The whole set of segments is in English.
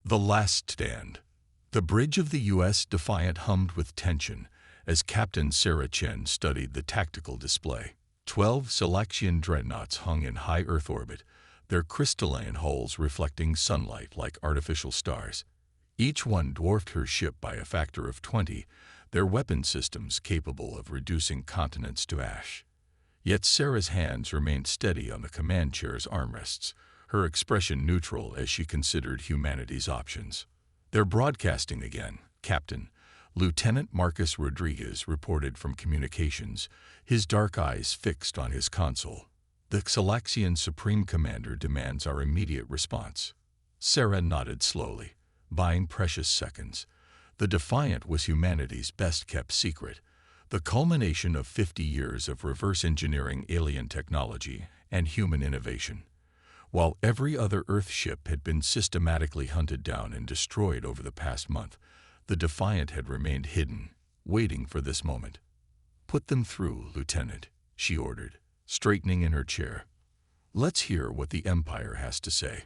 The Last Stand. The bridge of the U.S. Defiant hummed with tension as Captain Sarah Chen studied the tactical display. 12 Calaxian dreadnoughts hung in high Earth orbit, their crystalline hulls reflecting sunlight like artificial stars. Each one dwarfed her ship by a factor of 20, their weapon systems capable of reducing continents to ash. Yet Sarah's hands remained steady on the command chair's armrests, her expression neutral as she considered humanity's options. "They're broadcasting again, Captain," Lieutenant Marcus Rodriguez reported from communications, his dark eyes fixed on his console. "The Calaxian Supreme Commander demands our immediate response." Sarah nodded slowly, buying precious seconds. The Defiant was humanity's best-kept secret, the culmination of 50 years of reverse engineering alien technology and human innovation. While every other Earth ship had been systematically hunted down and destroyed over the past month, the Defiant had remained hidden, waiting for this moment. "Put them through, Lieutenant," she ordered, straightening in her chair. "Let's hear what the Empire has to say."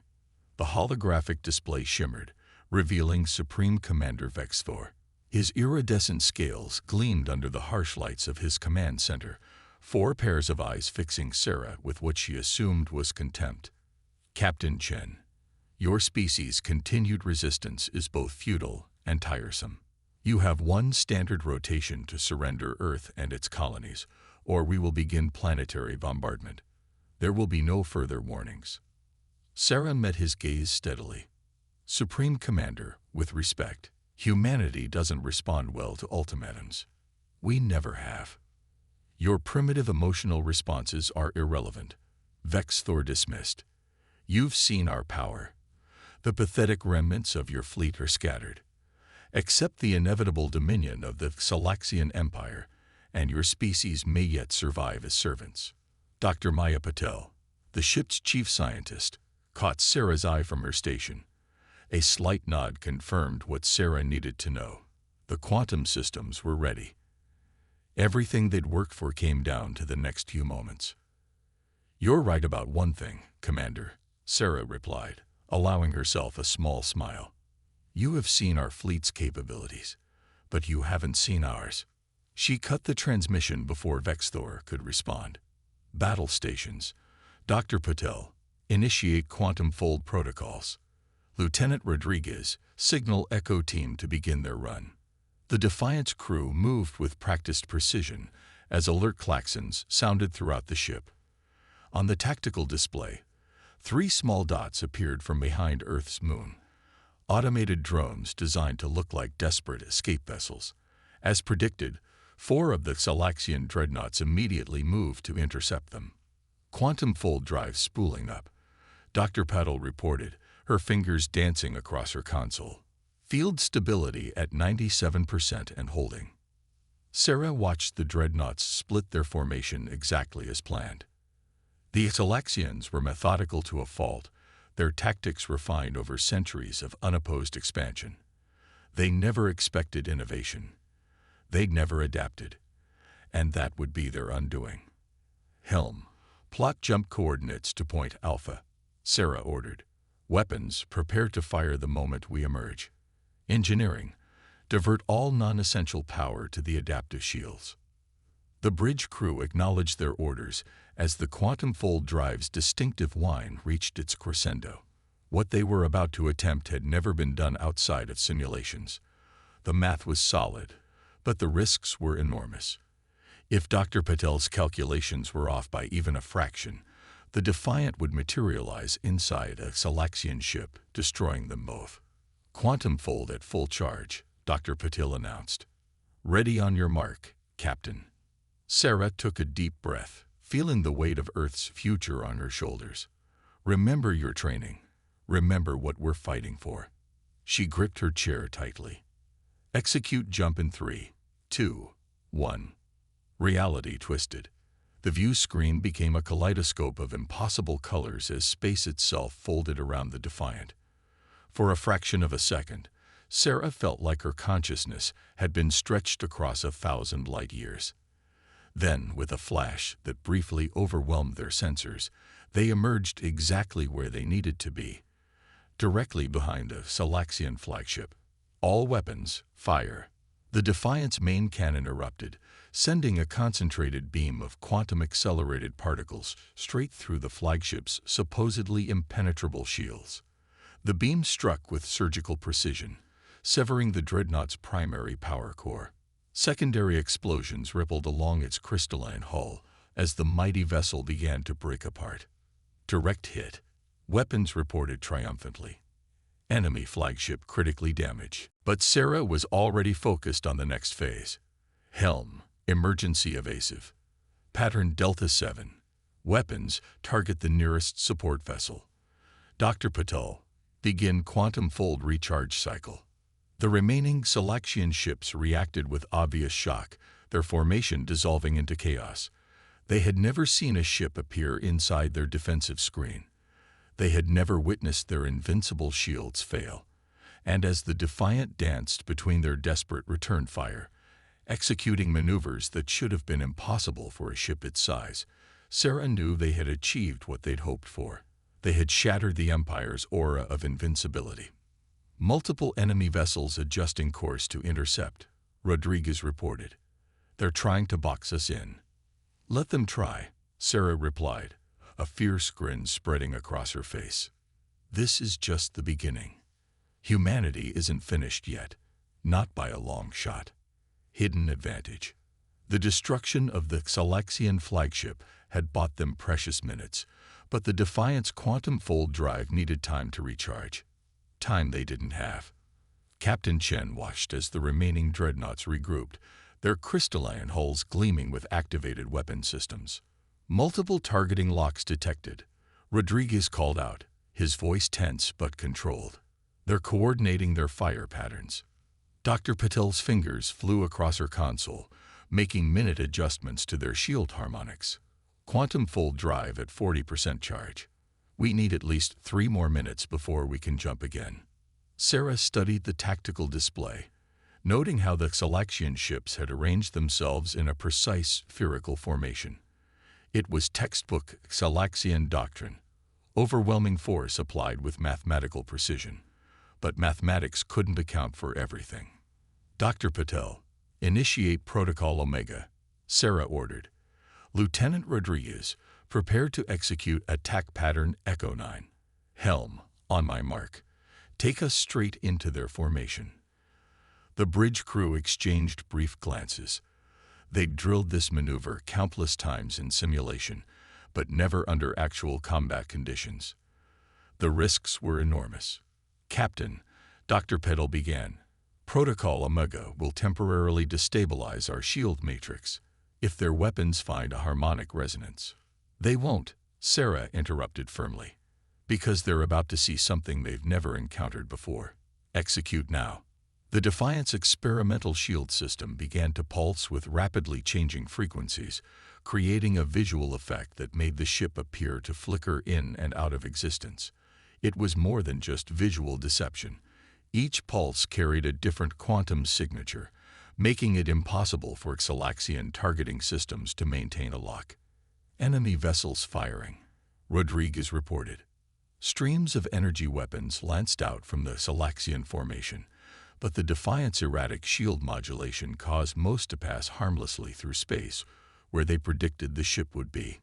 The holographic display shimmered, revealing Supreme Commander Vexthor. His iridescent scales gleamed under the harsh lights of his command center, 4 pairs of eyes fixing Sarah with what she assumed was contempt. "Captain Chen, your species' continued resistance is both futile and tiresome. You have one standard rotation to surrender Earth and its colonies, or we will begin planetary bombardment. There will be no further warnings." Sarah met his gaze steadily. "Supreme Commander, with respect, humanity doesn't respond well to ultimatums. We never have. Your primitive emotional responses are irrelevant," Vexthor dismissed. "You've seen our power. The pathetic remnants of your fleet are scattered. Accept the inevitable dominion of the Galactic Empire, and your species may yet survive as servants." Dr. Maya Patel, the ship's chief scientist, caught Sarah's eye from her station. A slight nod confirmed what Sarah needed to know. The quantum systems were ready. Everything they'd worked for came down to the next few moments. "You're right about one thing, Commander," Sarah replied, allowing herself a small smile. "You have seen our fleet's capabilities, but you haven't seen ours." She cut the transmission before Vexthor could respond. "Battle stations. Dr. Patel, initiate quantum fold protocols. Lieutenant Rodriguez, signal Echo Team to begin their run." The Defiant's crew moved with practiced precision as alert klaxons sounded throughout the ship. On the tactical display, 3 small dots appeared from behind Earth's moon, automated drones designed to look like desperate escape vessels. As predicted, 4 of the Calaxian dreadnoughts immediately moved to intercept them. "Quantum fold drive spooling up," Dr. Patel reported, her fingers dancing across her console. "Field stability at 97% and holding." Sarah watched the dreadnoughts split their formation exactly as planned. The Calaxians were methodical to a fault, their tactics refined over centuries of unopposed expansion. They never expected innovation. They never adapted. And that would be their undoing. "Helm, plot jump coordinates to point Alpha," Sarah ordered. "Weapons, prepare to fire the moment we emerge. Engineering, divert all non-essential power to the adaptive shields." The bridge crew acknowledged their orders as the quantum fold drive's distinctive whine reached its crescendo. What they were about to attempt had never been done outside of simulations. The math was solid, but the risks were enormous. If Dr. Patel's calculations were off by even a fraction, the Defiant would materialize inside a Calaxian ship, destroying them both. "Quantum fold at full charge," Dr. Patel announced. "Ready on your mark, Captain." Sarah took a deep breath, feeling the weight of Earth's future on her shoulders. "Remember your training. Remember what we're fighting for." She gripped her chair tightly. "Execute jump in 3, 2, 1. Reality twisted. The view screen became a kaleidoscope of impossible colors as space itself folded around the Defiant. For a fraction of a second, Sarah felt like her consciousness had been stretched across 1,000 light years. Then, with a flash that briefly overwhelmed their sensors, they emerged exactly where they needed to be. directly behind a Calaxian flagship. All weapons, fire. The Defiant's main cannon erupted, sending a concentrated beam of quantum-accelerated particles straight through the flagship's supposedly impenetrable shields. The beam struck with surgical precision, severing the dreadnought's primary power core. Secondary explosions rippled along its crystalline hull as the mighty vessel began to break apart. Direct hit. Weapons reported triumphantly. Enemy flagship critically damaged. But Sarah was already focused on the next phase. Helm, emergency evasive. Pattern Delta 7. Weapons, target the nearest support vessel. Dr. Patel, begin quantum fold recharge cycle. The remaining Calaxian ships reacted with obvious shock, their formation dissolving into chaos. They had never seen a ship appear inside their defensive screen. They had never witnessed their invincible shields fail. And as the Defiant danced between their desperate return fire, executing maneuvers that should have been impossible for a ship its size, Sarah knew they had achieved what they'd hoped for. They had shattered the Empire's aura of invincibility. Multiple enemy vessels adjusting course to intercept, Rodriguez reported. They're trying to box us in. Let them try, Sarah replied, a fierce grin spreading across her face. This is just the beginning. Humanity isn't finished yet, not by a long shot. Hidden advantage. The destruction of the Calaxian flagship had bought them precious minutes, but the Defiant's quantum fold drive needed time to recharge. Time they didn't have. Captain Chen watched as the remaining dreadnoughts regrouped, their crystalline hulls gleaming with activated weapon systems. Multiple targeting locks detected. Rodriguez called out, his voice tense but controlled. They're coordinating their fire patterns. Dr. Patel's fingers flew across her console, making minute adjustments to their shield harmonics. Quantum fold drive at 40% charge. We need at least 3 more minutes before we can jump again. Sarah studied the tactical display, noting how the Calaxian ships had arranged themselves in a precise spherical formation. It was textbook Calaxian doctrine, overwhelming force applied with mathematical precision. But mathematics couldn't account for everything. Dr. Patel, initiate Protocol Omega, Sarah ordered. Lieutenant Rodriguez, prepare to execute attack pattern Echo 9. Helm, on my mark. Take us straight into their formation. The bridge crew exchanged brief glances. They'd drilled this maneuver countless times in simulation, but never under actual combat conditions. The risks were enormous. Captain, Dr. Patel began. Protocol Omega will temporarily destabilize our shield matrix if their weapons find a harmonic resonance. They won't, Sarah interrupted firmly, because they're about to see something they've never encountered before. Execute now. The Defiant's experimental shield system began to pulse with rapidly changing frequencies, creating a visual effect that made the ship appear to flicker in and out of existence. It was more than just visual deception. Each pulse carried a different quantum signature, making it impossible for Calaxian targeting systems to maintain a lock. Enemy vessels firing, Rodriguez reported. Streams of energy weapons lanced out from the Calaxian formation, but the Defiant's erratic shield modulation caused most to pass harmlessly through space, where they predicted the ship would be.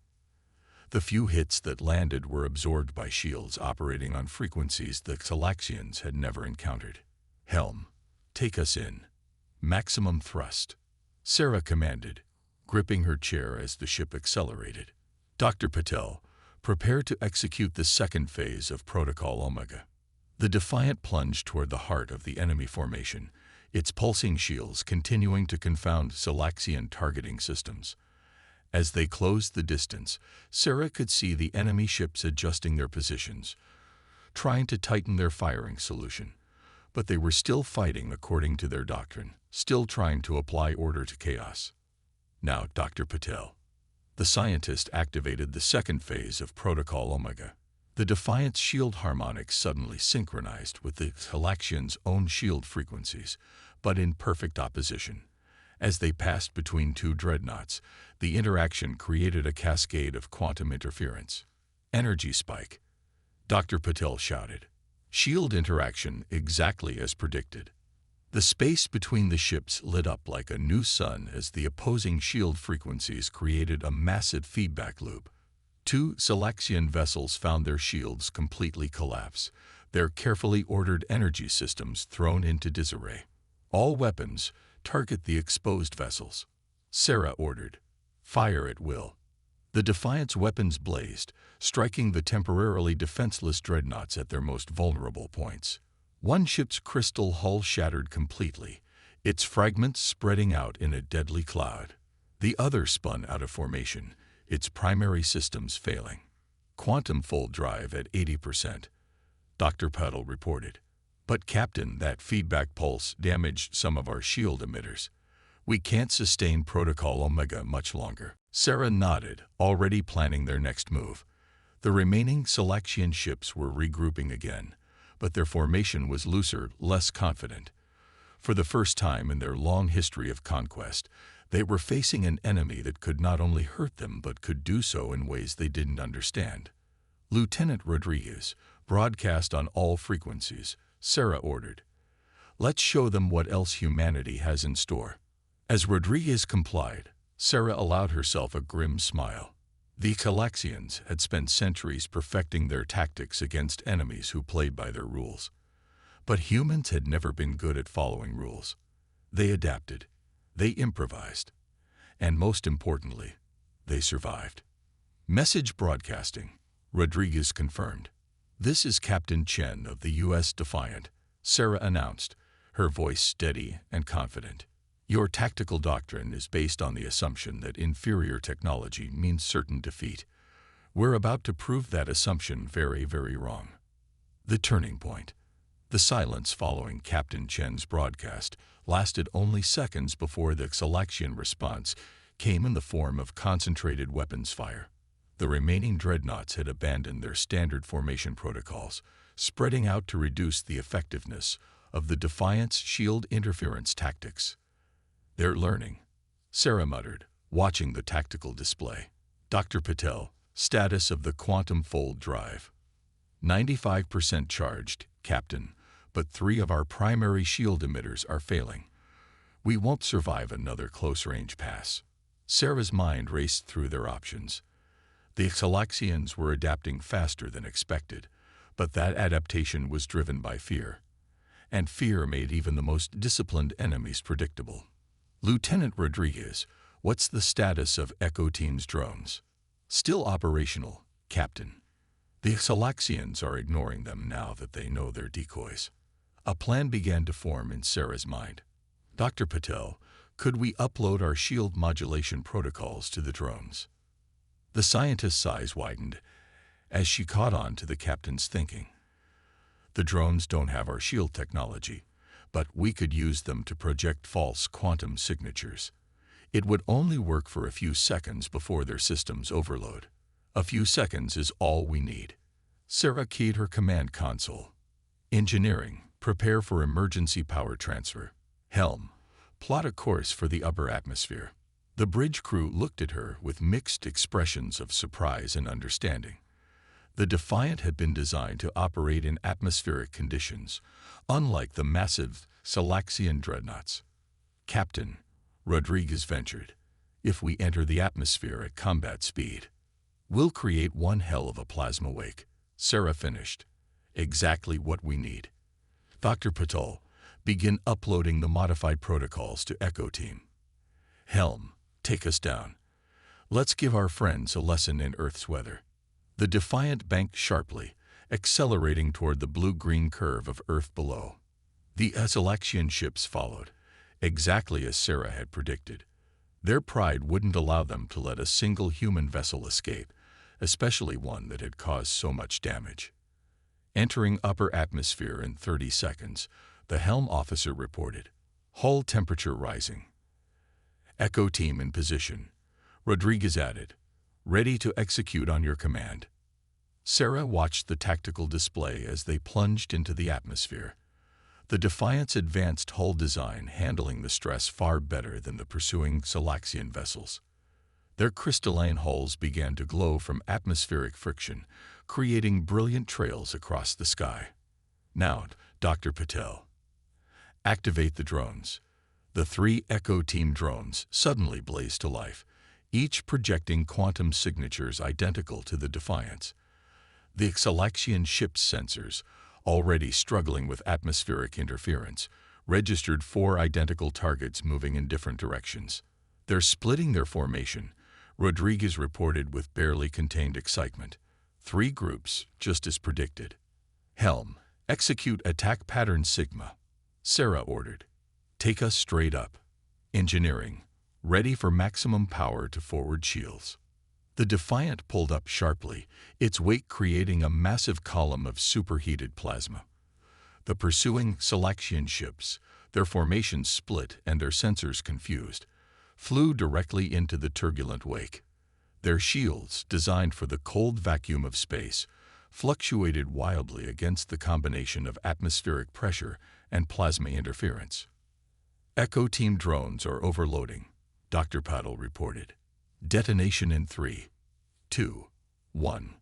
The few hits that landed were absorbed by shields operating on frequencies the Calaxians had never encountered. Helm, take us in. Maximum thrust, Sarah commanded, gripping her chair as the ship accelerated. Dr. Patel, prepare to execute the second phase of Protocol Omega. The Defiant plunged toward the heart of the enemy formation, its pulsing shields continuing to confound Calaxian targeting systems. As they closed the distance, Sarah could see the enemy ships adjusting their positions, trying to tighten their firing solution. But they were still fighting according to their doctrine, still trying to apply order to chaos. Now, Dr. Patel. The scientist activated the second phase of Protocol Omega. The Defiant's shield harmonics suddenly synchronized with the Calaxian's own shield frequencies, but in perfect opposition. As they passed between two dreadnoughts, the interaction created a cascade of quantum interference. Energy spike, Dr. Patel shouted. Shield interaction exactly as predicted. The space between the ships lit up like a new sun as the opposing shield frequencies created a massive feedback loop. Two Selection vessels found their shields completely collapse, their carefully ordered energy systems thrown into disarray. All weapons target the exposed vessels. Sarah ordered, "Fire at will." The Defiant's weapons blazed, striking the temporarily defenseless dreadnoughts at their most vulnerable points. One ship's crystal hull shattered completely, its fragments spreading out in a deadly cloud. The other spun out of formation, its primary systems failing. "Quantum full drive at 80%, Dr. Puddle reported. "But Captain, that feedback pulse damaged some of our shield emitters. We can't sustain Protocol Omega much longer." Sarah nodded, already planning their next move. The remaining Selection ships were regrouping again, but their formation was looser, less confident. For the first time in their long history of conquest, they were facing an enemy that could not only hurt them but could do so in ways they didn't understand. "Lieutenant Rodriguez, broadcast on all frequencies," Sarah ordered. "Let's show them what else humanity has in store." As Rodriguez complied, Sarah allowed herself a grim smile. The Calaxians had spent centuries perfecting their tactics against enemies who played by their rules. But humans had never been good at following rules. They adapted, they improvised, and most importantly, they survived. "Message broadcasting," Rodriguez confirmed. "This is Captain Chen of the U.S. Defiant," Sarah announced, her voice steady and confident. "Your tactical doctrine is based on the assumption that inferior technology means certain defeat. We're about to prove that assumption very, very wrong." The turning point. The silence following Captain Chen's broadcast lasted only seconds before the Selection response came in the form of concentrated weapons fire. The remaining dreadnoughts had abandoned their standard formation protocols, spreading out to reduce the effectiveness of the Defiant's shield interference tactics. "They're learning," Sarah muttered, watching the tactical display. "Dr. Patel, status of the quantum fold drive." 95% charged, Captain, but 3 of our primary shield emitters are failing. We won't survive another close-range pass." Sarah's mind raced through their options. The Selexians were adapting faster than expected, but that adaptation was driven by fear. And fear made even the most disciplined enemies predictable. "Lieutenant Rodriguez, what's the status of Echo Team's drones?" "Still operational, Captain. The Selexians are ignoring them now that they know they're decoys." A plan began to form in Sarah's mind. "Dr. Patel, could we upload our shield modulation protocols to the drones?" The scientist's eyes widened as she caught on to the captain's thinking. "The drones don't have our shield technology, but we could use them to project false quantum signatures. It would only work for a few seconds before their systems overload. A few seconds is all we need." Sarah keyed her command console. "Engineering, prepare for emergency power transfer. Helm, plot a course for the upper atmosphere." The bridge crew looked at her with mixed expressions of surprise and understanding. The Defiant had been designed to operate in atmospheric conditions, unlike the massive Selexian dreadnoughts. "Captain," Rodriguez ventured, "if we enter the atmosphere at combat speed, we'll create one hell of a plasma wake." Sarah finished. "Exactly what we need. Dr. Patel, begin uploading the modified protocols to Echo Team. Helm, take us down. Let's give our friends a lesson in Earth's weather." The Defiant banked sharply, accelerating toward the blue-green curve of Earth below. The Selection ships followed, exactly as Sarah had predicted. Their pride wouldn't allow them to let a single human vessel escape, especially one that had caused so much damage. Entering upper atmosphere in 30 seconds, the helm officer reported, "Hull temperature rising." "Echo Team in position," Rodriguez added, "ready to execute on your command." Sarah watched the tactical display as they plunged into the atmosphere. The Defiant's advanced hull design handling the stress far better than the pursuing Selexian vessels. Their crystalline hulls began to glow from atmospheric friction, creating brilliant trails across the sky. Now, Dr. Patel. Activate the drones. The 3 Echo Team drones suddenly blazed to life, each projecting quantum signatures identical to the Defiant's. The Galaxian ship's sensors, already struggling with atmospheric interference, registered 4 identical targets moving in different directions. They're splitting their formation, Rodriguez reported with barely contained excitement. 3 groups, just as predicted. Helm, execute attack pattern Sigma. Sarah ordered. Take us straight up. Engineering, ready for maximum power to forward shields. The Defiant pulled up sharply, its weight creating a massive column of superheated plasma. The pursuing Galaxian ships, their formations split and their sensors confused, flew directly into the turbulent wake. Their shields, designed for the cold vacuum of space, fluctuated wildly against the combination of atmospheric pressure and plasma interference. Echo Team drones are overloading, Dr. Patel reported. Detonation in 3, 2, 1.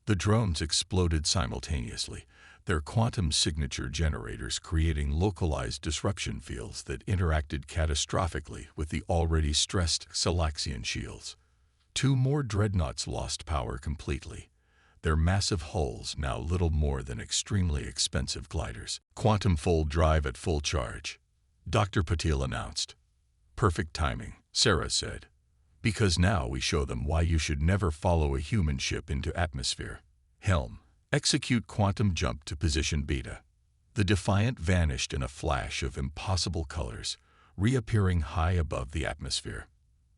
The drones exploded simultaneously, their quantum signature generators creating localized disruption fields that interacted catastrophically with the already stressed Galaxian shields. 2 more dreadnoughts lost power completely, their massive hulls now little more than extremely expensive gliders. Quantum fold drive at full charge, Dr. Patel announced. Perfect timing, Sarah said. Because now we show them why you should never follow a human ship into atmosphere. Helm, execute quantum jump to position Beta. The Defiant vanished in a flash of impossible colors, reappearing high above the atmosphere.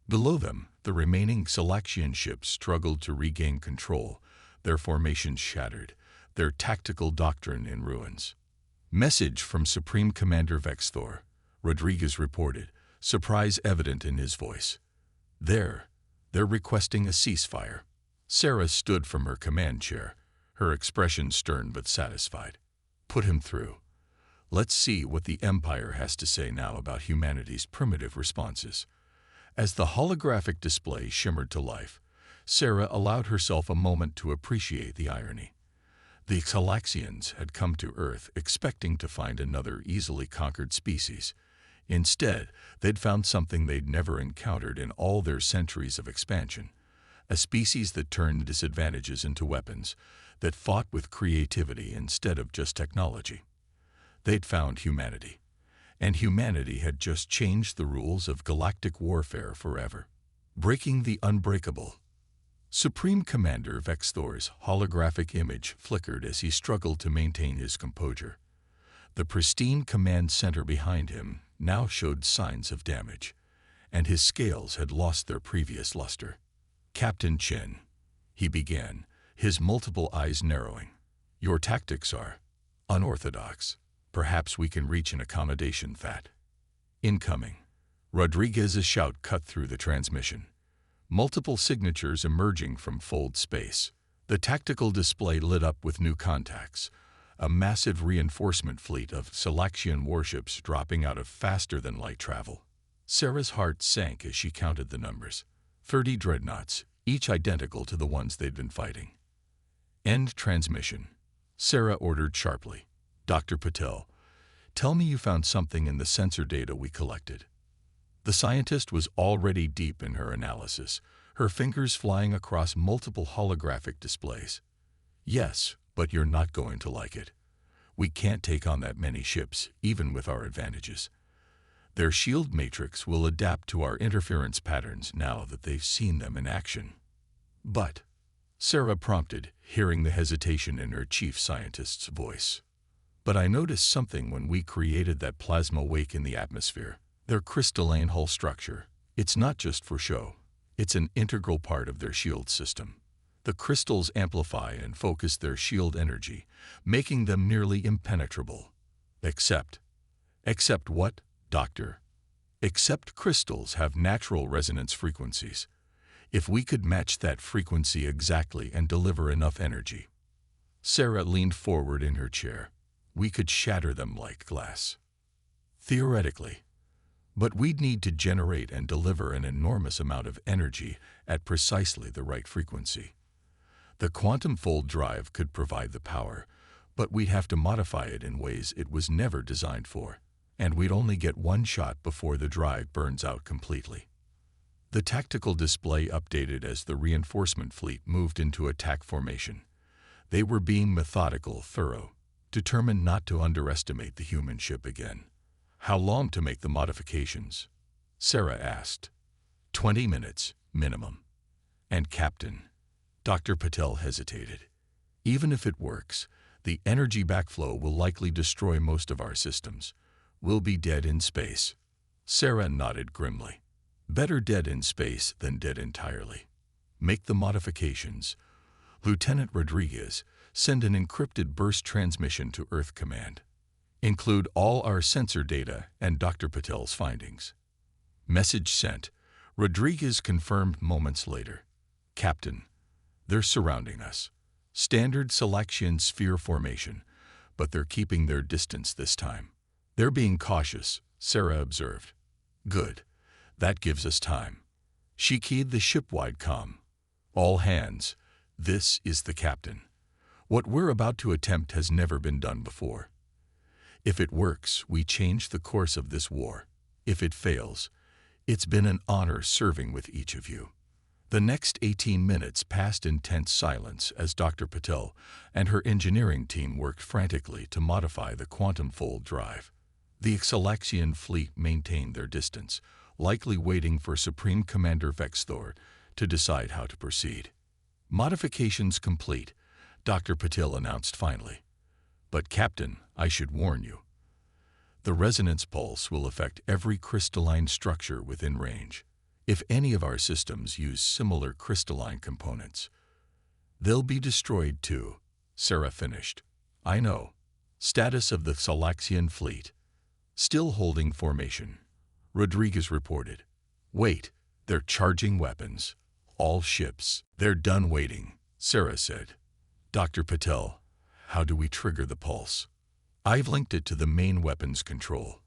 Below them, the remaining Galaxian ships struggled to regain control, their formations shattered, their tactical doctrine in ruins. Message from Supreme Commander Vexthor, Rodriguez reported, surprise evident in his voice. They're requesting a ceasefire. Sarah stood from her command chair, her expression stern but satisfied. Put him through. Let's see what the Empire has to say now about humanity's primitive responses. As the holographic display shimmered to life, Sarah allowed herself a moment to appreciate the irony. The Galaxians had come to Earth expecting to find another easily conquered species. Instead, they'd found something they'd never encountered in all their centuries of expansion, a species that turned disadvantages into weapons, that fought with creativity instead of just technology. They'd found humanity, and humanity had just changed the rules of galactic warfare forever, breaking the unbreakable. Supreme Commander Vexthor's holographic image flickered as he struggled to maintain his composure. The pristine command center behind him now showed signs of damage, and his scales had lost their previous luster. Captain Chen, he began, his multiple eyes narrowing. Your tactics are unorthodox. Perhaps we can reach an accommodation that. Incoming. Rodriguez's shout cut through the transmission. Multiple signatures emerging from fold space. The tactical display lit up with new contacts. A massive reinforcement fleet of Galaxian warships dropping out of faster-than-light travel. Sarah's heart sank as she counted the numbers. 30 dreadnoughts, each identical to the ones they'd been fighting. End transmission. Sarah ordered sharply. Dr. Patel, tell me you found something in the sensor data we collected. The scientist was already deep in her analysis, her fingers flying across multiple holographic displays. Yes, but you're not going to like it. We can't take on that many ships, even with our advantages. Their shield matrix will adapt to our interference patterns now that they've seen them in action. But, Sarah prompted, hearing the hesitation in her chief scientist's voice. But I noticed something when we created that plasma wake in the atmosphere. Their crystalline hull structure. It's not just for show. It's an integral part of their shield system. The crystals amplify and focus their shield energy, making them nearly impenetrable. Except what, Doctor? Except crystals have natural resonance frequencies. If we could match that frequency exactly and deliver enough energy. Sarah leaned forward in her chair. We could shatter them like glass. Theoretically. But we'd need to generate and deliver an enormous amount of energy at precisely the right frequency. The quantum fold drive could provide the power, But we'd have to modify it in ways it was never designed for, and we'd only get one shot before the drive burns out completely. The tactical display updated as the reinforcement fleet moved into attack formation. They were being methodical, thorough, determined not to underestimate the human ship again. "How long to make the modifications?" Sarah asked. 20 minutes, minimum. "And Captain?" Dr. Patel hesitated. "Even if it works, the energy backflow will likely destroy most of our systems. We'll be dead in space." Sarah nodded grimly. "Better dead in space than dead entirely. Make the modifications. Lieutenant Rodriguez, send an encrypted burst transmission to Earth Command. Include all our sensor data and Dr. Patel's findings." Message sent. Rodriguez confirmed moments later. "Captain, they're surrounding us. Standard Selection sphere formation, but they're keeping their distance this time." "They're being cautious," Sarah observed. "Good. That gives us time." She keyed the ship-wide comm. "All hands. This is the captain. What we're about to attempt has never been done before. If it works, we change the course of this war. If it fails, it's been an honor serving with each of you." The next 18 minutes passed in tense silence as Dr. Patel and her engineering team worked frantically to modify the quantum fold drive. The Xalaxian fleet maintained their distance, likely waiting for Supreme Commander Vexthor to decide how to proceed. "Modifications complete," Dr. Patel announced finally. "But Captain, I should warn you. The resonance pulse will affect every crystalline structure within range. If any of our systems use similar crystalline components, they'll be destroyed too," Sarah finished. "I know." Status of the Xalaxian fleet. "Still holding formation," Rodriguez reported. "Wait, they're charging weapons. All ships." "They're done waiting," Sarah said. "Dr. Patel, how do we trigger the pulse?" "I've linked it to the main weapons control.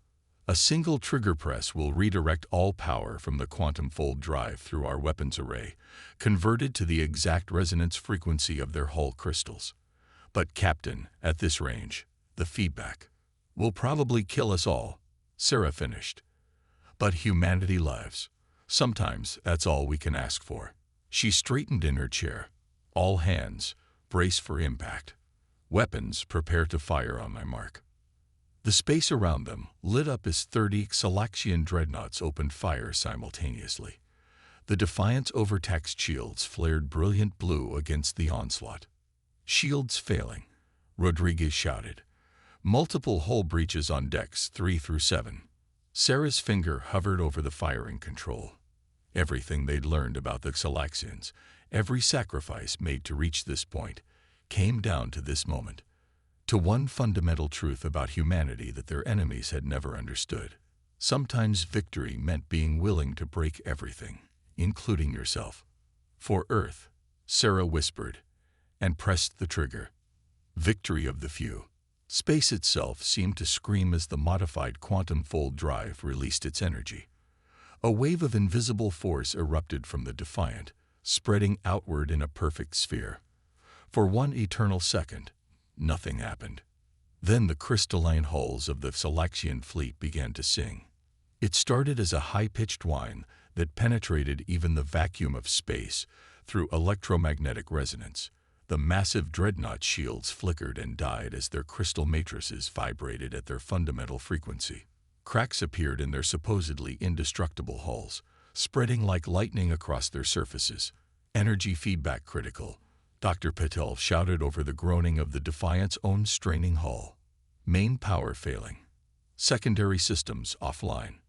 A single trigger press will redirect all power from the quantum fold drive through our weapons array, converted to the exact resonance frequency of their hull crystals. But Captain, at this range, the feedback will probably kill us all," Sarah finished. "But humanity lives. Sometimes that's all we can ask for." She straightened in her chair. "All hands, brace for impact. Weapons, prepare to fire on my mark." The space around them lit up as 30 Xalaxian dreadnoughts opened fire simultaneously. The Defiant's overtaxed shields flared brilliant blue against the onslaught. "Shields failing," Rodriguez shouted. "Multiple hull breaches on decks 3 through 7. Sarah's finger hovered over the firing control. Everything they'd learned about the Xalaxians, every sacrifice made to reach this point, came down to this moment. To one fundamental truth about humanity that their enemies had never understood. Sometimes victory meant being willing to break everything, including yourself. "For Earth," Sarah whispered, and pressed the trigger. Victory of the few. Space itself seemed to scream as the modified quantum fold drive released its energy. A wave of invisible force erupted from the Defiant, spreading outward in a perfect sphere. For one eternal second, nothing happened. Then the crystalline hulls of the Xalaxian fleet began to sing. It started as a high-pitched whine that penetrated even the vacuum of space through electromagnetic resonance. The massive dreadnought shields flickered and died as their crystal matrices vibrated at their fundamental frequency. Cracks appeared in their supposedly indestructible hulls, spreading like lightning across their surfaces. "Energy feedback critical," Dr. Patel shouted over the groaning of the Defiant's own straining hull. "Main power failing. Secondary systems offline."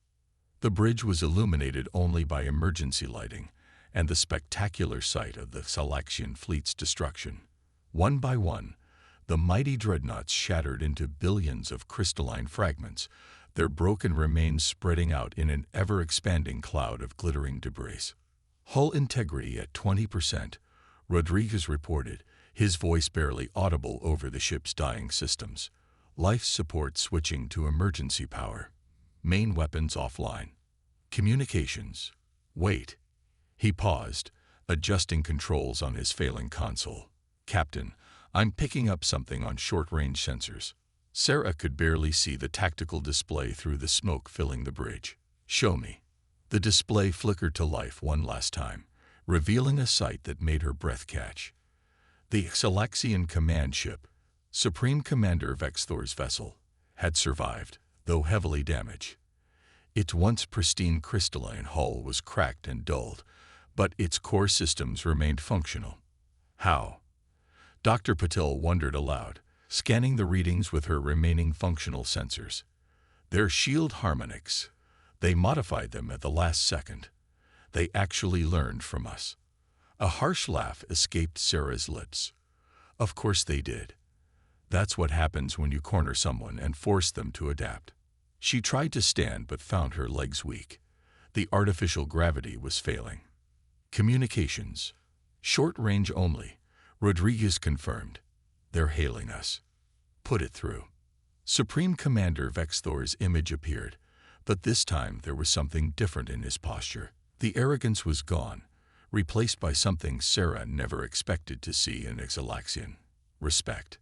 The bridge was illuminated only by emergency lighting and the spectacular sight of the Xalaxian fleet's destruction. One by one, the mighty dreadnoughts shattered into billions of crystalline fragments, their broken remains spreading out in an ever-expanding cloud of glittering debris. "Hull integrity at 20%, Rodriguez reported, his voice barely audible over the ship's dying systems. "Life support switching to emergency power. Main weapons offline. Communications. Wait." He paused, adjusting controls on his failing console. "Captain, I'm picking up something on short-range sensors. Sarah could barely see the tactical display through the smoke filling the bridge. Show me. The display flickered to life one last time, revealing a sight that made her breath catch. The Galaxian command ship, Supreme Commander Vexthor's vessel, had survived, though heavily damaged. Its once pristine crystalline hull was cracked and dulled, but its core systems remained functional. How? Dr. Patil wondered aloud, scanning the readings with her remaining functional sensors. Their shield harmonics. They modified them at the last second. They actually learned from us. A harsh laugh escaped Sarah's lips. Of course they did. That's what happens when you corner someone and force them to adapt. She tried to stand but found her legs weak. The artificial gravity was failing. Communications. Short range only. Rodriguez confirmed. They're hailing us. Put it through. Supreme Commander Vexthor's image appeared, but this time there was something different in his posture. The arrogance was gone, replaced by something Sarah never expected to see in Galaxian: respect.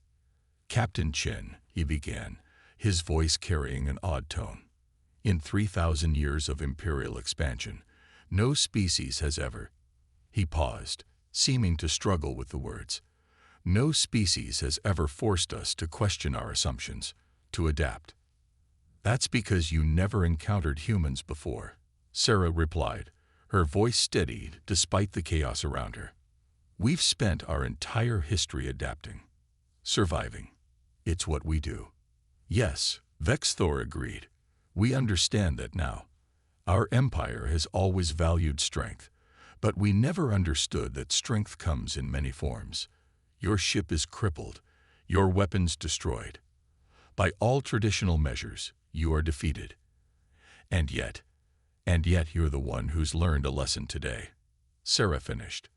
Captain Chen, he began, his voice carrying an odd tone. In 3,000 years of imperial expansion, no species has ever... He paused, seeming to struggle with the words. No species has ever forced us to question our assumptions, to adapt. That's because you never encountered humans before, Sarah replied, her voice steadied despite the chaos around her. We've spent our entire history adapting, surviving. It's what we do. Yes, Vexthor agreed. We understand that now. Our empire has always valued strength, but we never understood that strength comes in many forms. Your ship is crippled, your weapons destroyed. By all traditional measures, you are defeated. And yet you're the one who's learned a lesson today. Sarah finished.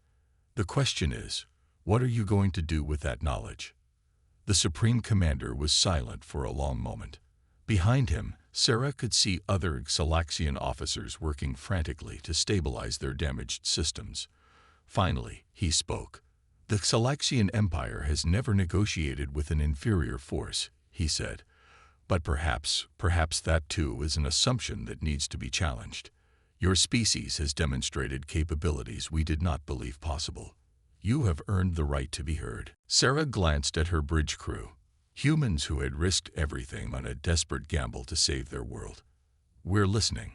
The question is, what are you going to do with that knowledge? The Supreme Commander was silent for a long moment. Behind him, Sarah could see other Galaxian officers working frantically to stabilize their damaged systems. Finally, he spoke. The Galaxian Empire has never negotiated with an inferior force, he said. But perhaps that too is an assumption that needs to be challenged. Your species has demonstrated capabilities we did not believe possible. You have earned the right to be heard. Sarah glanced at her bridge crew, humans who had risked everything on a desperate gamble to save their world. We're listening.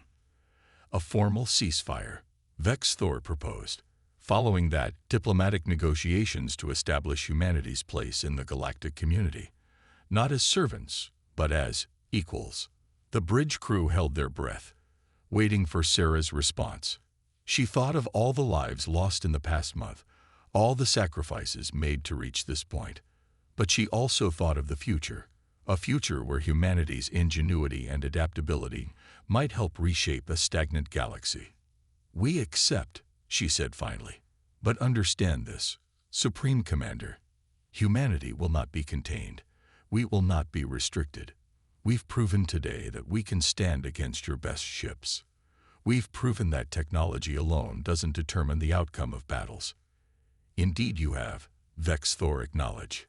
A formal ceasefire, Vexthor proposed. Following that, diplomatic negotiations to establish humanity's place in the galactic community. Not as servants, but as equals. The bridge crew held their breath, waiting for Sarah's response. She thought of all the lives lost in the past month, all the sacrifices made to reach this point. But she also thought of the future, a future where humanity's ingenuity and adaptability might help reshape a stagnant galaxy. We accept, she said finally. But understand this, Supreme Commander. Humanity will not be contained. We will not be restricted. We've proven today that we can stand against your best ships. We've proven that technology alone doesn't determine the outcome of battles. Indeed you have, Vexthor acknowledged.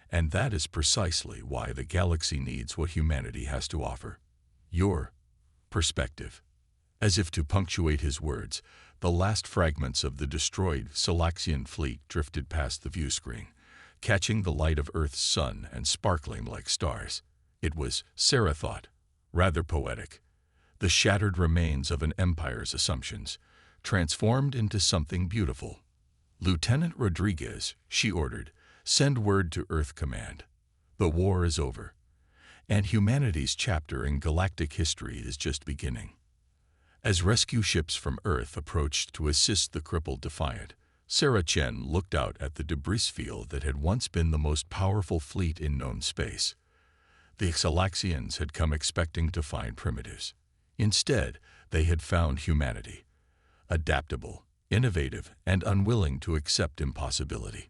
And that is precisely why the galaxy needs what humanity has to offer. Your perspective. As if to punctuate his words, the last fragments of the destroyed Galaxian fleet drifted past the view screen, catching the light of Earth's sun and sparkling like stars. It was, Sarah thought, rather poetic. The shattered remains of an empire's assumptions, transformed into something beautiful. Lieutenant Rodriguez, she ordered, send word to Earth Command. The war is over, and humanity's chapter in galactic history is just beginning. As rescue ships from Earth approached to assist the crippled Defiant, Sarah Chen looked out at the debris field that had once been the most powerful fleet in known space. The Galaxians had come expecting to find primitives. Instead, they had found humanity, adaptable, innovative, and unwilling to accept impossibility.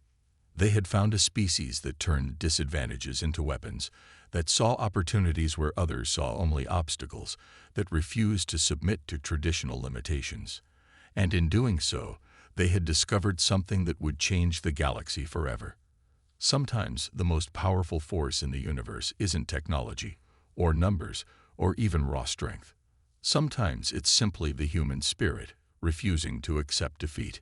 They had found a species that turned disadvantages into weapons, that saw opportunities where others saw only obstacles, that refused to submit to traditional limitations. And in doing so, they had discovered something that would change the galaxy forever. Sometimes the most powerful force in the universe isn't technology, or numbers, or even raw strength. Sometimes it's simply the human spirit, refusing to accept defeat.